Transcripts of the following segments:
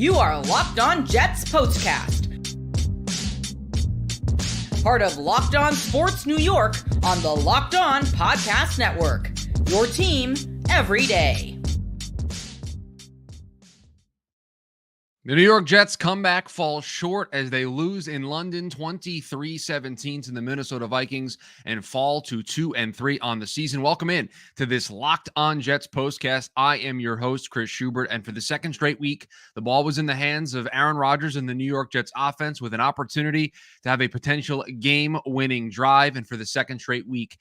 You are Locked On Jets POSTCAST, part of Locked On Sports New York on the Locked On Podcast Network. Your team every day. The New York Jets comeback falls short as they lose in London 23-17 to the Minnesota Vikings and fall to 2-3 on the season. Welcome in to this Locked On Jets postcast. I am your host, Chris Schubert, and for the second straight week, the ball was in the hands of Aaron Rodgers and the New York Jets offense with an opportunity to have a potential game-winning drive, and for the second straight week,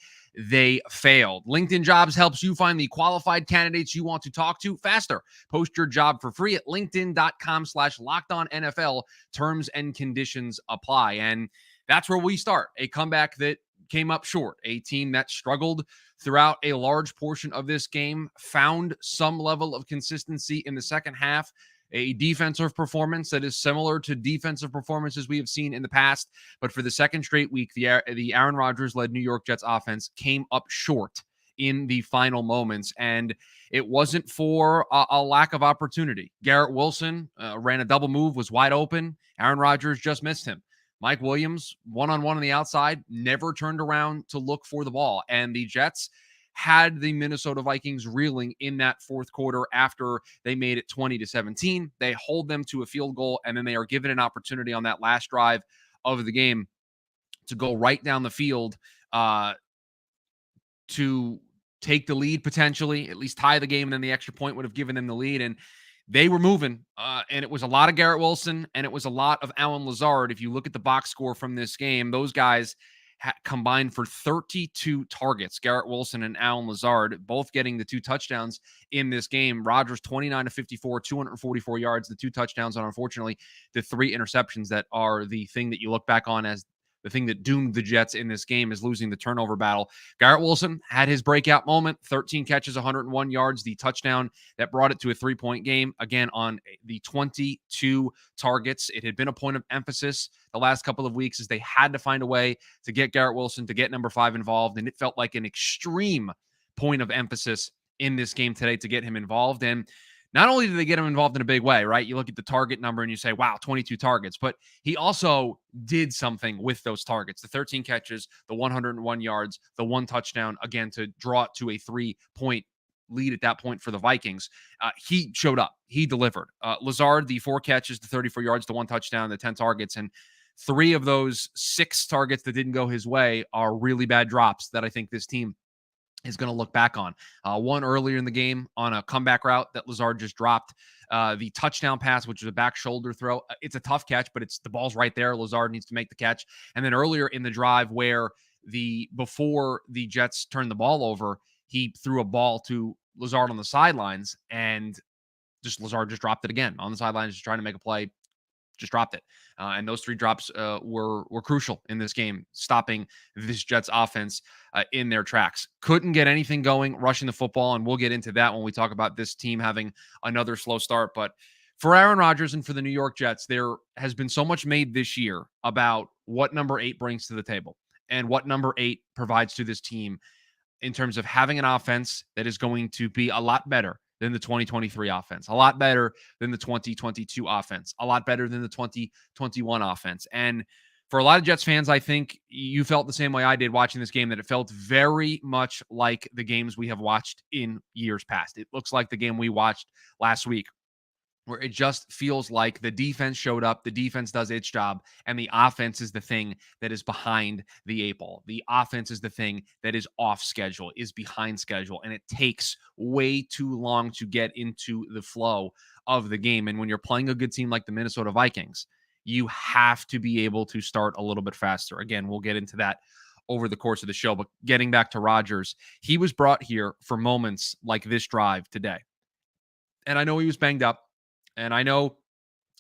they failed. LinkedIn Jobs helps you find the qualified candidates you want to talk to faster. Post your job for free at linkedin.com/LockedOnNFL. Terms and conditions apply. And that's where we start. A comeback that came up short. A team that struggled throughout a large portion of this game, found some level of consistency in the second half. A defensive performance that is similar to defensive performances we have seen in the past. But for the second straight week, the Aaron Rodgers-led New York Jets offense came up short in the final moments. And it wasn't for a lack of opportunity. Garrett Wilson ran a double move, was wide open. Aaron Rodgers just missed him. Mike Williams, one-on-one on the outside, never turned around to look for the ball. And the Jets had the Minnesota Vikings reeling in that fourth quarter after they made it 20-17. They hold them to a field goal, and then they are given an opportunity on that last drive of the game to go right down the field to take the lead potentially, at least tie the game, and then the extra point would have given them the lead. And they were moving, and it was a lot of Garrett Wilson, and it was a lot of Allen Lazard. If you look at the box score from this game, those guys combined for 32 targets. Garrett Wilson and Allen Lazard both getting the 2 touchdowns in this game. Rodgers 29-54, 244 yards, the 2 touchdowns, and unfortunately the 3 interceptions that are the thing that you look back on as the thing that doomed the Jets in this game is losing the turnover battle. Garrett Wilson had his breakout moment, 13 catches, 101 yards, the touchdown that brought it to a 3-point game, again on the 22 targets. It had been a point of emphasis the last couple of weeks as they had to find a way to get Garrett Wilson, to get number 5 involved, and it felt like an extreme point of emphasis in this game today to get him involved. And not only did they get him involved in a big way, right? You look at the target number and you say, wow, 22 targets. But he also did something with those targets. The 13 catches, the 101 yards, the 1 touchdown, again, to draw it to a 3-point lead at that point for the Vikings. He showed up. He delivered. Lazard, the 4 catches, the 34 yards, the 1 touchdown, the 10 targets. And 3 of those 6 targets that didn't go his way are really bad drops that I think this team is going to look back on. One earlier in the game on a comeback route that Lazard just dropped. The touchdown pass, which is a back shoulder throw. It's a tough catch, but the ball's right there. Lazard needs to make the catch. And then earlier in the drive where before the Jets turned the ball over, he threw a ball to Lazard on the sidelines, and Lazard just dropped it again on the sidelines, just trying to make a play. Just dropped it. And those 3 drops were crucial in this game, stopping this Jets offense in their tracks. Couldn't get anything going rushing the football, and we'll get into that when we talk about this team having another slow start. But for Aaron Rodgers and for the New York Jets, there has been so much made this year about what number 8 brings to the table and what number 8 provides to this team in terms of having an offense that is going to be a lot better than the 2023 offense, a lot better than the 2022 offense, a lot better than the 2021 offense. And for a lot of Jets fans, I think you felt the same way I did watching this game, that it felt very much like the games we have watched in years past. It looks like the game we watched last week, where it just feels like the defense showed up, the defense does its job, and the offense is the thing that is behind the 8 ball. The offense is the thing that is off schedule, is behind schedule, and it takes way too long to get into the flow of the game. And when you're playing a good team like the Minnesota Vikings, you have to be able to start a little bit faster. Again, we'll get into that over the course of the show, but getting back to Rodgers, he was brought here for moments like this drive today. And I know he was banged up. And I know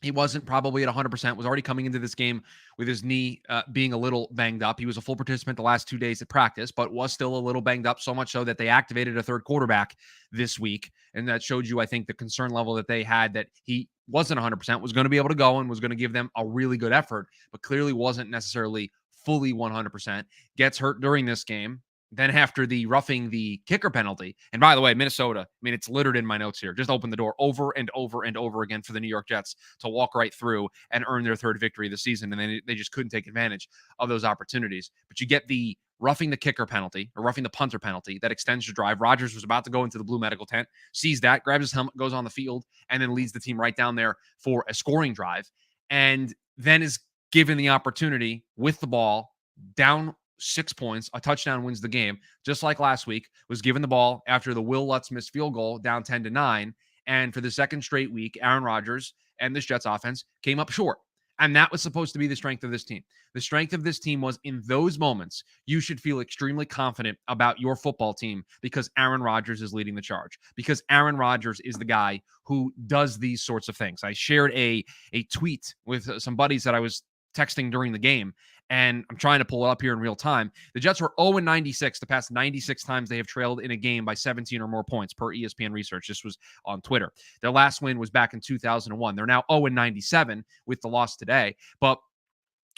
he wasn't probably at 100%, was already coming into this game with his knee being a little banged up. He was a full participant the last 2 days at practice, but was still a little banged up, so much so that they activated a 3rd quarterback this week. And that showed you, I think, the concern level that they had, that he wasn't 100%, was going to be able to go and was going to give them a really good effort, but clearly wasn't necessarily fully 100%. Gets hurt during this game. Then after the roughing the kicker penalty, and by the way, Minnesota, I mean, it's littered in my notes here. Just open the door over and over and over again for the New York Jets to walk right through and earn their third victory of the season. And then they just couldn't take advantage of those opportunities. But you get the roughing the kicker penalty or roughing the punter penalty that extends your drive. Rodgers was about to go into the blue medical tent, sees that, grabs his helmet, goes on the field, and then leads the team right down there for a scoring drive. And then is given the opportunity with the ball down 6 points, a touchdown wins the game, just like last week, was given the ball after the Will Lutz missed field goal down 10-9. And for the second straight week, Aaron Rodgers and this Jets offense came up short. And that was supposed to be the strength of this team. The strength of this team was in those moments, you should feel extremely confident about your football team because Aaron Rodgers is leading the charge, because Aaron Rodgers is the guy who does these sorts of things. I shared a tweet with some buddies that I was texting during the game, and I'm trying to pull it up here in real time. The Jets were 0-96 the past 96 times they have trailed in a game by 17 or more points per ESPN research. This was on Twitter. Their last win was back in 2001. They're now 0-97 with the loss today. But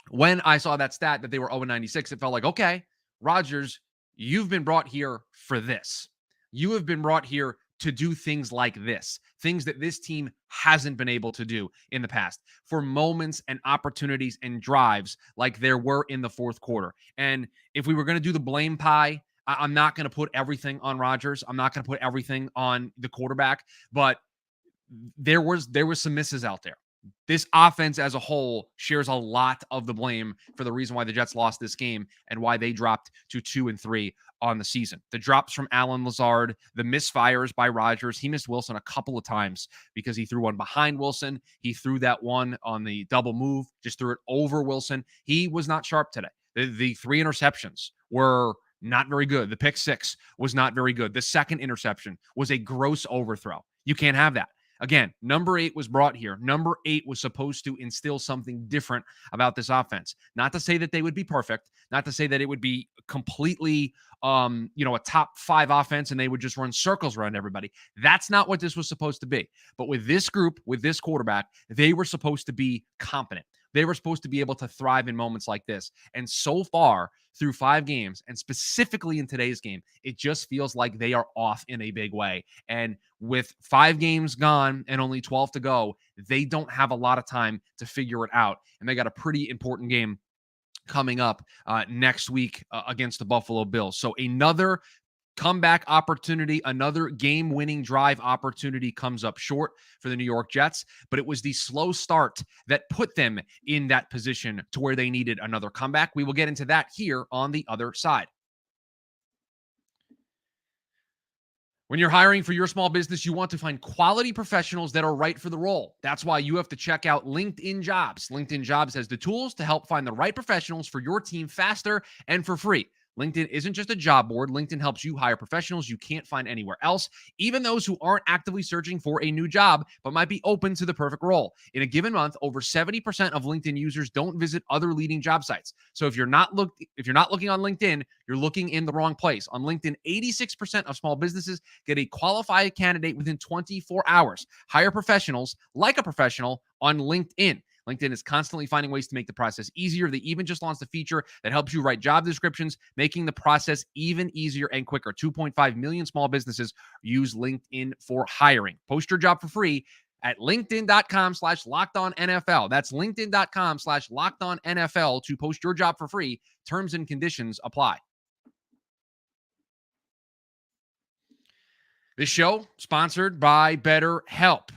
when I saw that stat that they were 0-96, it felt like, okay, Rodgers, you've been brought here for this. You have been brought here to do things like this, things that this team hasn't been able to do in the past, for moments and opportunities and drives like there were in the fourth quarter. And if we were going to do the blame pie, I'm not going to put everything on Rodgers. I'm not going to put everything on the quarterback, but there was some misses out there. This offense as a whole shares a lot of the blame for the reason why the Jets lost this game and why they dropped to 2-3 on the season. The drops from Allen Lazard, the misfires by Rodgers. He missed Wilson a couple of times because he threw one behind Wilson. He threw that one on the double move, just threw it over Wilson. He was not sharp today. The 3 interceptions were not very good. The pick 6 was not very good. The second interception was a gross overthrow. You can't have that. Again, number 8 was brought here. Number 8 was supposed to instill something different about this offense. Not to say that they would be perfect, not to say that it would be completely, a top 5 offense and they would just run circles around everybody. That's not what this was supposed to be. But with this group, with this quarterback, they were supposed to be competent. They were supposed to be able to thrive in moments like this. And so far, through 5 games, and specifically in today's game, it just feels like they are off in a big way. And with 5 games gone and only 12 to go, they don't have a lot of time to figure it out. And they got a pretty important game coming up next week against the Buffalo Bills. So another comeback opportunity, another game-winning drive opportunity comes up short for the New York Jets, but it was the slow start that put them in that position to where they needed another comeback. We will get into that here on the other side. When you're hiring for your small business, you want to find quality professionals that are right for the role. That's why you have to check out LinkedIn Jobs. LinkedIn Jobs has the tools to help find the right professionals for your team faster and for free. LinkedIn isn't just a job board. LinkedIn helps you hire professionals you can't find anywhere else, even those who aren't actively searching for a new job, but might be open to the perfect role. In a given month, over 70% of LinkedIn users don't visit other leading job sites. So if you're not looking on LinkedIn, you're looking in the wrong place. On LinkedIn, 86% of small businesses get a qualified candidate within 24 hours. Hire professionals like a professional on LinkedIn. LinkedIn is constantly finding ways to make the process easier. They even just launched a feature that helps you write job descriptions, making the process even easier and quicker. 2.5 million small businesses use LinkedIn for hiring. Post your job for free at linkedin.com/lockedonnfl. That's linkedin.com/lockedonnfl to post your job for free. Terms and conditions apply. This show sponsored by BetterHelp.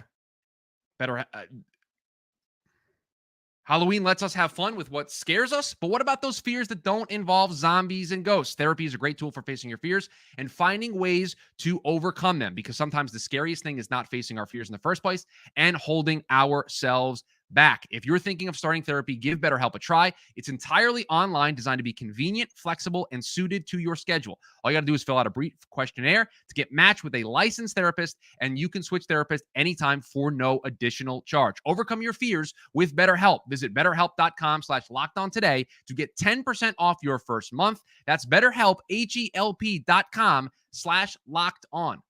Halloween lets us have fun with what scares us, but what about those fears that don't involve zombies and ghosts? Therapy is a great tool for facing your fears and finding ways to overcome them, because sometimes the scariest thing is not facing our fears in the first place and holding ourselves back. If you're thinking of starting therapy, give BetterHelp a try. It's entirely online, designed to be convenient, flexible, and suited to your schedule. All you got to do is fill out a brief questionnaire to get matched with a licensed therapist, and you can switch therapists anytime for no additional charge. Overcome your fears with BetterHelp. Visit BetterHelp.com/lockedon today to get 10% off your first month. That's BetterHelp, HELP.com/lockedon.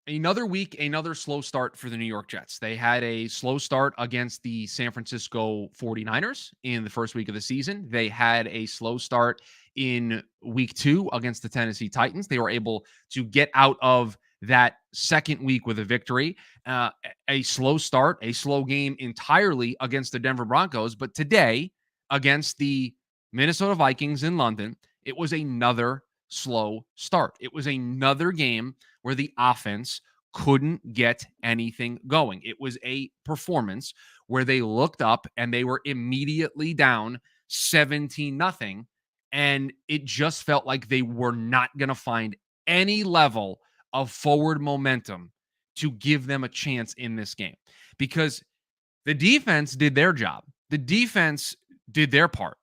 Another week, another slow start for the New York Jets. They had a slow start against the San Francisco 49ers in the first week of the season. They had a slow start in week 2 against the Tennessee Titans. They were able to get out of that second week with a victory. A slow start, a slow game entirely against the Denver Broncos. But today, against the Minnesota Vikings in London, it was another slow start. It was another game where the offense couldn't get anything going. It was a performance where they looked up and they were immediately down 17-0, and it just felt like they were not going to find any level of forward momentum to give them a chance in this game, because the defense did their job. The defense did their part.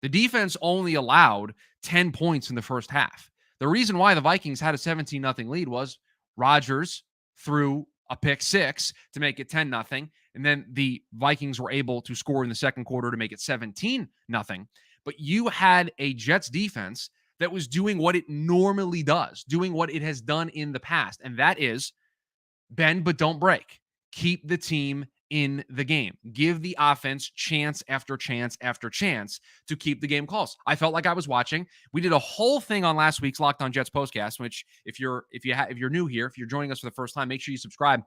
The defense only allowed 10 points in the first half. The reason why the Vikings had a 17-0 lead was Rodgers threw a pick 6 to make it 10-0, and then the Vikings were able to score in the second quarter to make it 17-0. But you had a Jets defense that was doing what it normally does, doing what it has done in the past, and that is bend but don't break. Keep the team in the game. Give the offense chance after chance after chance to keep the game close. I felt like I was watching. We did a whole thing on last week's Locked On Jets postcast, which if you're new here, if you're joining us for the first time, make sure you subscribe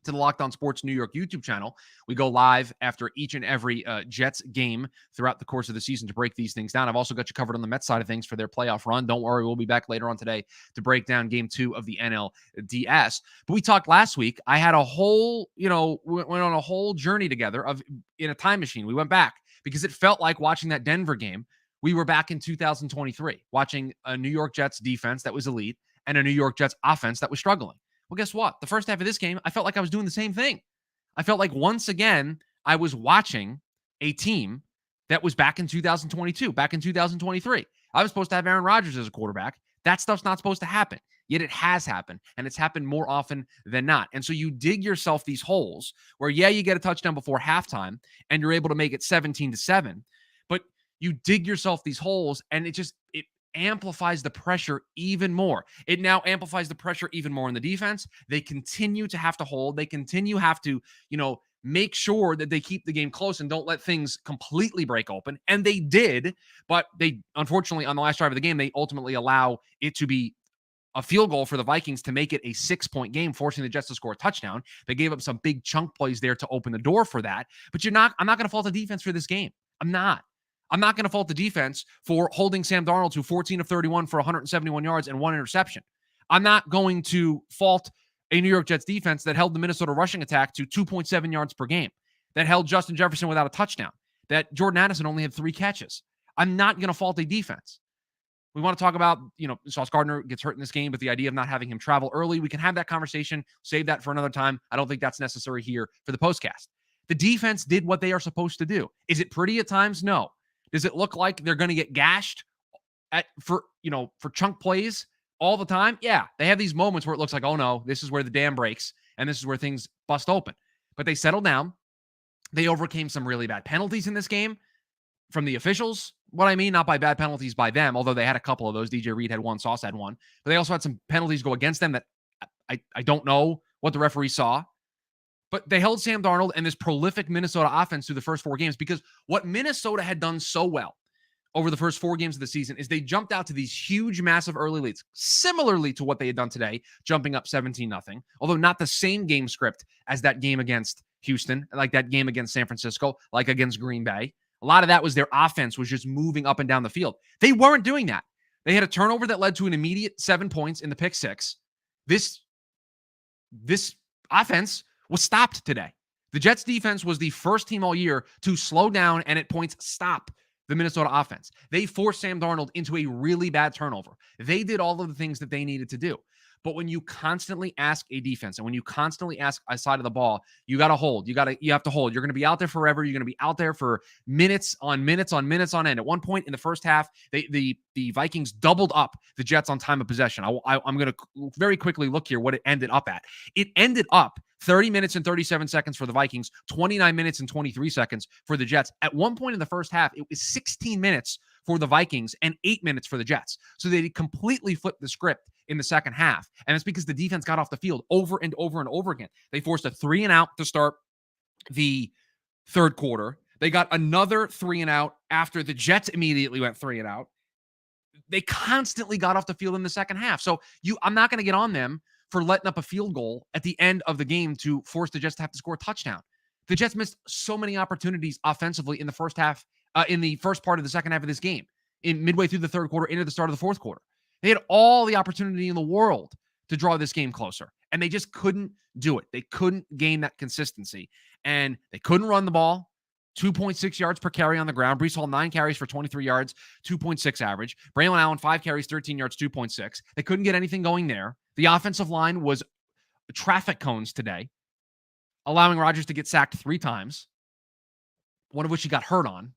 to the Locked On Sports New York YouTube channel. We go live after each and every Jets game throughout the course of the season to break these things down. I've also got you covered on the Mets side of things for their playoff run. Don't worry, we'll be back later on today to break down game 2 of the NLDS. But we talked last week. I had a whole, went on a whole journey together in a time machine. We went back because it felt like watching that Denver game. We were back in 2023 watching a New York Jets defense that was elite and a New York Jets offense that was struggling. Well, guess what? The first half of this game, I felt like I was doing the same thing. I felt like once again, I was watching a team that was back in 2022, back in 2023. I was supposed to have Aaron Rodgers as a quarterback. That stuff's not supposed to happen. Yet it has happened, and it's happened more often than not. And so you dig yourself these holes where, you get a touchdown before halftime, and you're able to make it 17-7. But you dig yourself these holes, and it amplifies the pressure even more. It now amplifies the pressure even more in the defense. They continue to have to hold. They continue to have to, make sure that they keep the game close and don't let things completely break open. And they did, but they, unfortunately, on the last drive of the game, they ultimately allow it to be a field goal for the Vikings to make it a 6-point game, forcing the Jets to score a touchdown. They gave up some big chunk plays there to open the door for that. But I'm not going to fault the defense for this game. I'm not going to fault the defense for holding Sam Darnold to 14 of 31 for 171 yards and 1 interception. I'm not going to fault a New York Jets defense that held the Minnesota rushing attack to 2.7 yards per game, that held Justin Jefferson without a touchdown, that Jordan Addison only had 3 catches. I'm not going to fault a defense. We want to talk about, Sauce Gardner gets hurt in this game, but the idea of not having him travel early, we can have that conversation, save that for another time. I don't think that's necessary here for the postcast. The defense did what they are supposed to do. Is it pretty at times? No. Does it look like they're going to get gashed for chunk plays all the time? Yeah, they have these moments where it looks like, oh no, this is where the dam breaks and this is where things bust open. But they settled down. They overcame some really bad penalties in this game from the officials. What I mean, not by bad penalties by them, although they had a couple of those. DJ Reed had one, Sauce had one. But they also had some penalties go against them that I don't know what the referee saw. But they held Sam Darnold and this prolific Minnesota offense through the first 4 games, because what Minnesota had done so well over the first 4 games of the season is they jumped out to these huge, massive early leads, similarly to what they had done today, jumping up 17-0, although not the same game script as that game against Houston, like that game against San Francisco, like against Green Bay. A lot of that was their offense was just moving up and down the field. They weren't doing that. They had a turnover that led to an immediate 7 points in the pick 6. This offense was stopped today. The Jets defense was the first team all year to slow down and at points stop the Minnesota offense. They forced Sam Darnold into a really bad turnover. They did all of the things that they needed to do. But when you constantly ask a defense and when you constantly ask a side of the ball, you got to hold. You have to hold. You're going to be out there forever. You're going to be out there for minutes on minutes on minutes on end. At one point in the first half, the Vikings doubled up the Jets on time of possession. I'm going to very quickly look here what it ended up at. It ended up 30 minutes and 37 seconds for the Vikings, 29 minutes and 23 seconds for the Jets. At one point in the first half, it was 16 minutes for the Vikings and 8 minutes for the Jets. So they completely flipped the script in the second half. And it's because the defense got off the field over and over and over again. They forced a 3-and-out to start the third quarter. They got another 3-and-out after the Jets immediately went 3-and-out. They constantly got off the field in the second half. So I'm not going to get on them for letting up a field goal at the end of the game to force the Jets to have to score a touchdown. The Jets missed so many opportunities offensively in the first half, in the first part of the second half of this game, in midway through the third quarter into the start of the fourth quarter. They had all the opportunity in the world to draw this game closer, and they just couldn't do it. They couldn't gain that consistency, and they couldn't run the ball. 2.6 yards per carry on the ground. Breece Hall, 9 carries for 23 yards, 2.6 average. Braylon Allen, 5 carries, 13 yards, 2.6. They couldn't get anything going there. The offensive line was traffic cones today, allowing Rodgers to get sacked 3 times, one of which he got hurt on.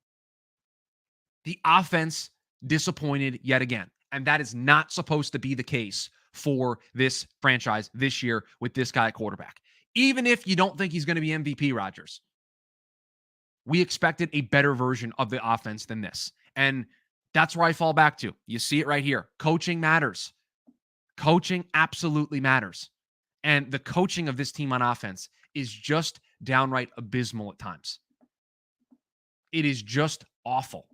The offense disappointed yet again, and that is not supposed to be the case for this franchise this year with this guy at quarterback. Even if you don't think he's going to be MVP, Rodgers, we expected a better version of the offense than this. And that's where I fall back to. You see it right here. Coaching matters. Coaching absolutely matters. And the coaching of this team on offense is just downright abysmal at times. It is just awful.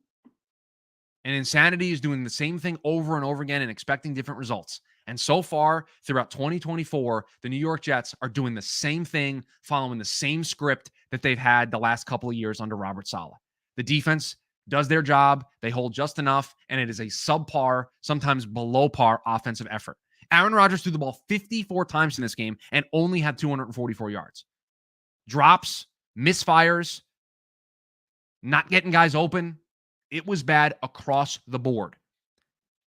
And insanity is doing the same thing over and over again and expecting different results. And so far, throughout 2024, the New York Jets are doing the same thing, following the same script that they've had the last couple of years under Robert Saleh. The defense does their job, they hold just enough, and it is a subpar, sometimes below par offensive effort. Aaron Rodgers threw the ball 54 times in this game and only had 244 yards. Drops, misfires, not getting guys open. It was bad across the board.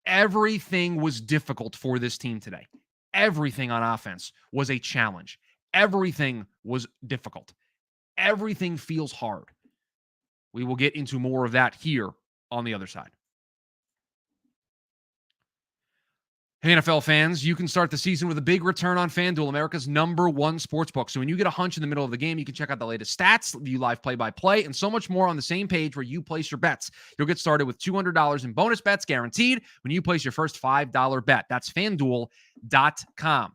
Everything was difficult for this team today. Everything on offense was a challenge. Everything was difficult. Everything feels hard. We will get into more of that here on the other side. Hey, NFL fans, you can start the season with a big return on FanDuel, America's #1 sportsbook. So when you get a hunch in the middle of the game, you can check out the latest stats, view live play-by-play, and so much more on the same page where you place your bets. You'll get started with $200 in bonus bets guaranteed when you place your first $5 bet. That's FanDuel.com.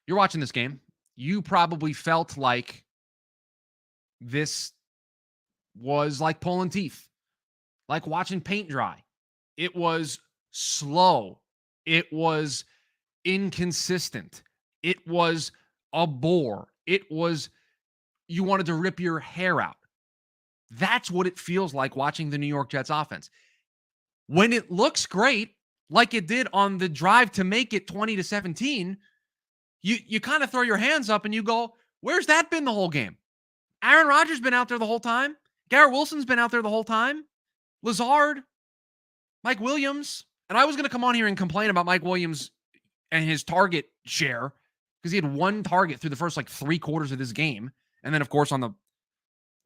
You're watching this game. You probably felt like this was like pulling teeth, like watching paint dry. It was slow. It was inconsistent. It was a bore. It was, you wanted to rip your hair out. That's what it feels like watching the New York Jets offense. When it looks great, like it did on the drive to make it 20-17, you kind of throw your hands up and you go, where's that been the whole game? Aaron Rodgers been out there the whole time. Garrett Wilson's been out there the whole time. Lazard, Mike Williams. And I was going to come on here and complain about Mike Williams and his target share because he had 1 target through the first 3 quarters of this game. And then, of course, on the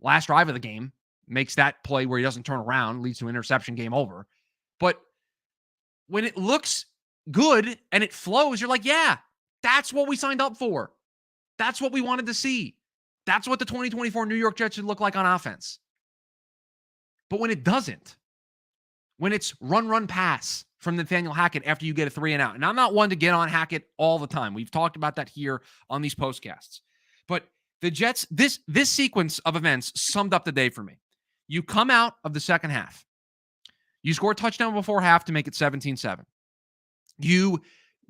last drive of the game, makes that play where he doesn't turn around, leads to an interception, game over. But when it looks good and it flows, you're like, yeah, that's what we signed up for. That's what we wanted to see. That's what the 2024 New York Jets should look like on offense. But when it doesn't, when it's run, pass from Nathaniel Hackett after you get a 3-and-out, and I'm not one to get on Hackett all the time. We've talked about that here on these postcasts. But the Jets, this sequence of events summed up the day for me. You come out of the second half. You score a touchdown before half to make it 17-7. You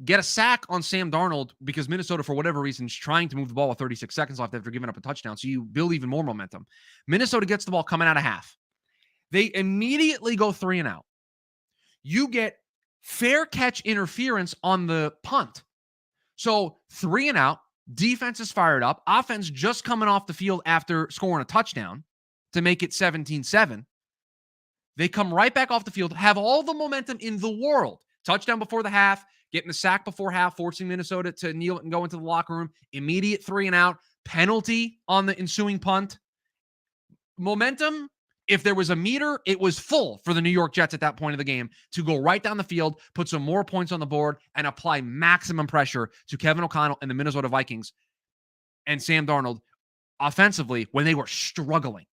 get a sack on Sam Darnold because Minnesota, for whatever reason, is trying to move the ball with 36 seconds left after giving up a touchdown. So you build even more momentum. Minnesota gets the ball coming out of half. They immediately go 3-and-out. You get fair catch interference on the punt. So 3-and-out, defense is fired up. Offense just coming off the field after scoring a touchdown to make it 17-7. They come right back off the field, have all the momentum in the world. Touchdown before the half, getting the sack before half, forcing Minnesota to kneel and go into the locker room. Immediate 3-and-out, penalty on the ensuing punt. Momentum, if there was a meter, it was full for the New York Jets at that point of the game to go right down the field, put some more points on the board, and apply maximum pressure to Kevin O'Connell and the Minnesota Vikings and Sam Darnold offensively when they were struggling.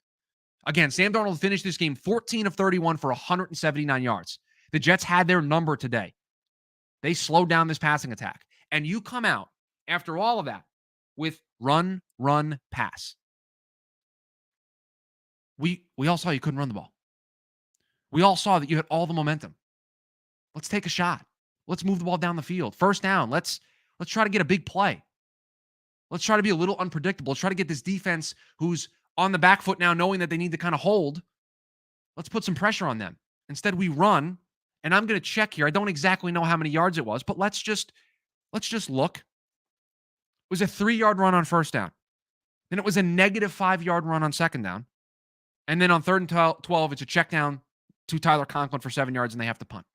Again, Sam Darnold finished this game 14 of 31 for 179 yards. The Jets had their number today. They slowed down this passing attack. And you come out after all of that with run, pass. We all saw you couldn't run the ball. We all saw that you had all the momentum. Let's take a shot. Let's move the ball down the field. First down. Let's try to get a big play. Let's try to be a little unpredictable. Let's try to get this defense who's on the back foot now, knowing that they need to kind of hold. Let's put some pressure on them. Instead, we run, and I'm going to check here. I don't exactly know how many yards it was, but let's just look. It was a 3-yard run on first down. Then it was a negative 5-yard run on second down. And then on third and 12, it's a check down to Tyler Conklin for 7 yards, and they have to punt.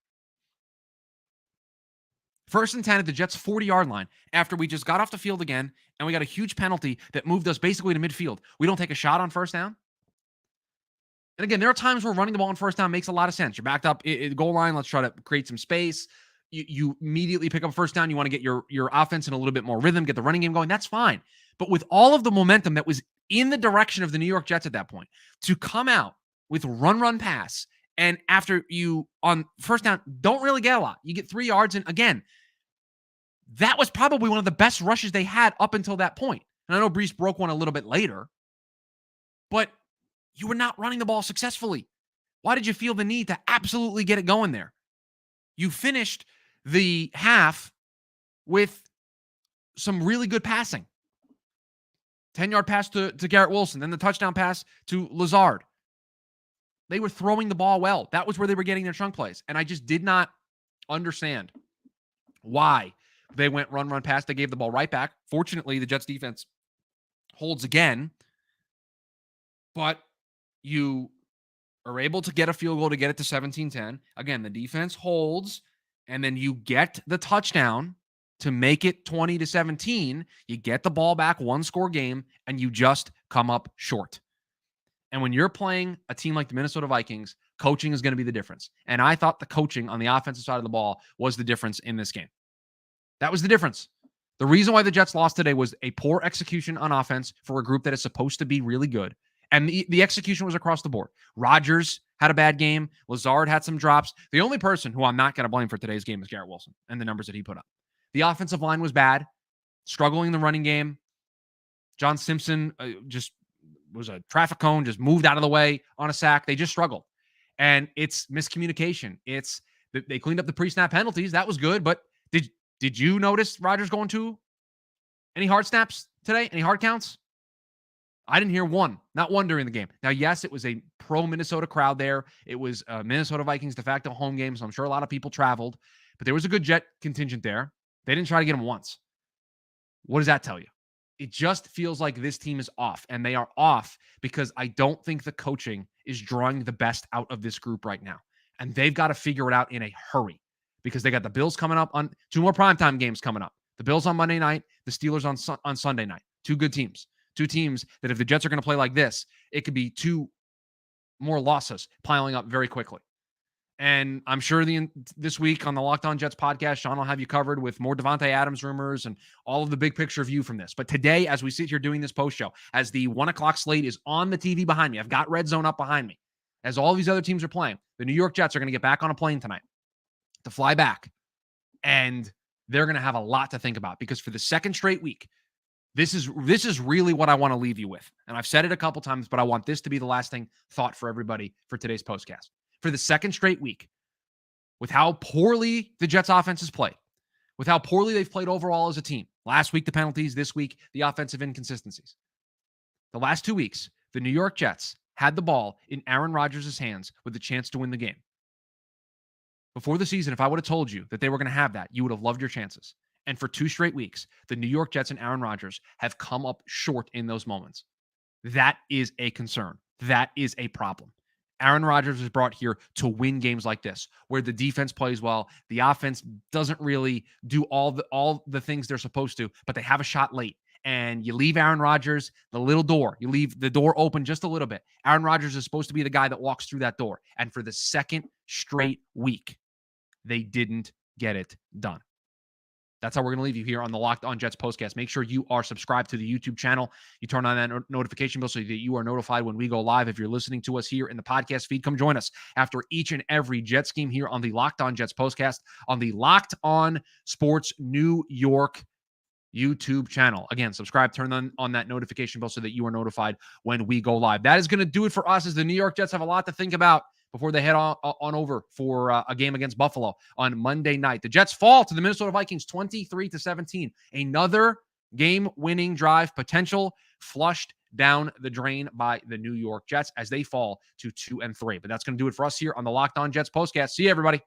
First and 10 at the Jets' 40-yard line after we just got off the field again, and we got a huge penalty that moved us basically to midfield. We don't take a shot on first down. And again, there are times where running the ball on first down makes a lot of sense. You're backed up at the goal line. Let's try to create some space. You immediately pick up first down. You want to get your offense in a little bit more rhythm, get the running game going. That's fine. But with all of the momentum that was in the direction of the New York Jets at that point, to come out with run, pass, and after you on first down, don't really get a lot. You get 3 yards. And again, that was probably one of the best rushes they had up until that point. And I know Brees broke one a little bit later, but you were not running the ball successfully. Why did you feel the need to absolutely get it going there? You finished the half with some really good passing. 10-yard pass to Garrett Wilson, then the touchdown pass to Lazard. They were throwing the ball well. That was where they were getting their chunk plays. And I just did not understand why they went run, pass. They gave the ball right back. Fortunately, the Jets defense holds again. But you are able to get a field goal to get it to 17-10. Again, the defense holds, and then you get the touchdown to make it 20-17. You get the ball back, 1-score game, and you just come up short. And when you're playing a team like the Minnesota Vikings, coaching is going to be the difference. And I thought the coaching on the offensive side of the ball was the difference in this game. That was the difference. The reason why the Jets lost today was a poor execution on offense for a group that is supposed to be really good. And the execution was across the board. Rodgers had a bad game. Lazard had some drops. The only person who I'm not going to blame for today's game is Garrett Wilson and the numbers that he put up. The offensive line was bad, struggling in the running game. John Simpson just was a traffic cone, just moved out of the way on a sack. They just struggled. And it's miscommunication. They cleaned up the pre-snap penalties. That was good. But did you notice Rodgers going to any hard snaps today? Any hard counts? I didn't hear one, not one during the game. Now, yes, it was a pro-Minnesota crowd there. It was Minnesota Vikings de facto home game, so I'm sure a lot of people traveled. But there was a good Jet contingent there. They didn't try to get him once. What does that tell you? It just feels like this team is off, and they are off because I don't think the coaching is drawing the best out of this group right now. And they've got to figure it out in a hurry because they got the Bills coming up on 2 more primetime games coming up. The Bills on Monday night, the Steelers on Sunday night. 2 good teams. 2 teams that if the Jets are going to play like this, it could be 2 more losses piling up very quickly. And I'm sure this week on the Locked On Jets podcast, Sean will have you covered with more Devontae Adams rumors and all of the big picture view from this. But today, as we sit here doing this post show, as the 1 o'clock slate is on the TV behind me, I've got Red Zone up behind me. As all these other teams are playing, the New York Jets are going to get back on a plane tonight to fly back. And they're going to have a lot to think about because for the second straight week, this is really what I want to leave you with. And I've said it a couple times, but I want this to be the last thought for everybody for today's postcast. For the second straight week, with how poorly the Jets offense has played, with how poorly they've played overall as a team. Last week, the penalties. This week, the offensive inconsistencies. The last 2 weeks, the New York Jets had the ball in Aaron Rodgers' hands with the chance to win the game. Before the season, if I would have told you that they were going to have that, you would have loved your chances. And for 2 straight weeks, the New York Jets and Aaron Rodgers have come up short in those moments. That is a concern. That is a problem. Aaron Rodgers is brought here to win games like this, where the defense plays well, the offense doesn't really do all the things they're supposed to, but they have a shot late. And you leave Aaron Rodgers the little door. You leave the door open just a little bit. Aaron Rodgers is supposed to be the guy that walks through that door. And for the second straight week, they didn't get it done. That's how we're going to leave you here on the Locked On Jets postcast. Make sure you are subscribed to the YouTube channel. You turn on that notification bell so that you are notified when we go live. If you're listening to us here in the podcast feed, come join us after each and every Jets game here on the Locked On Jets postcast on the Locked On Sports New York YouTube channel. Again, subscribe, turn on that notification bell so that you are notified when we go live. That is going to do it for us, as the New York Jets have a lot to think about before they head on over for a game against Buffalo on Monday night. The Jets fall to the Minnesota Vikings 23-17. Another game-winning drive potential flushed down the drain by the New York Jets as they fall to 2-3. But that's going to do it for us here on the Locked On Jets postcast. See you, everybody.